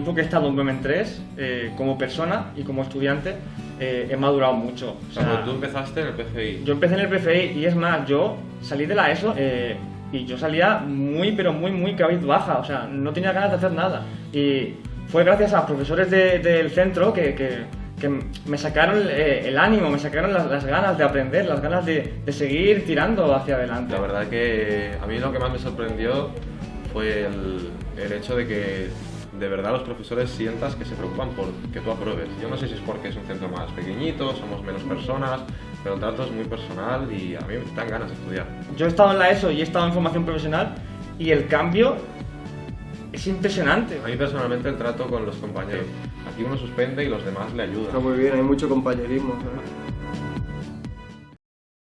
tiempo que he estado en Women 3, como persona y como estudiante, he madurado mucho. O sea, Cuando tú empezaste en el PCI. yo empecé en el PFI y es más, yo salí de la ESO y yo salía muy, pero muy cabizbaja, o sea, no tenía ganas de hacer nada. Y fue gracias a profesores del centro que me sacaron el ánimo, me sacaron las ganas de aprender, las ganas de seguir tirando hacia adelante. La verdad que a mí lo que más me sorprendió fue el hecho de que de verdad los profesores sientas que se preocupan por que tú apruebes. Yo no sé si es porque es un centro más pequeñito, somos menos personas, pero el trato es muy personal y a mí me dan ganas de estudiar. Yo he estado en la ESO y he estado en formación profesional y el cambio es impresionante. A mí personalmente el trato con los compañeros. Aquí uno suspende y los demás le ayudan. Está muy bien, hay mucho compañerismo, ¿sabes?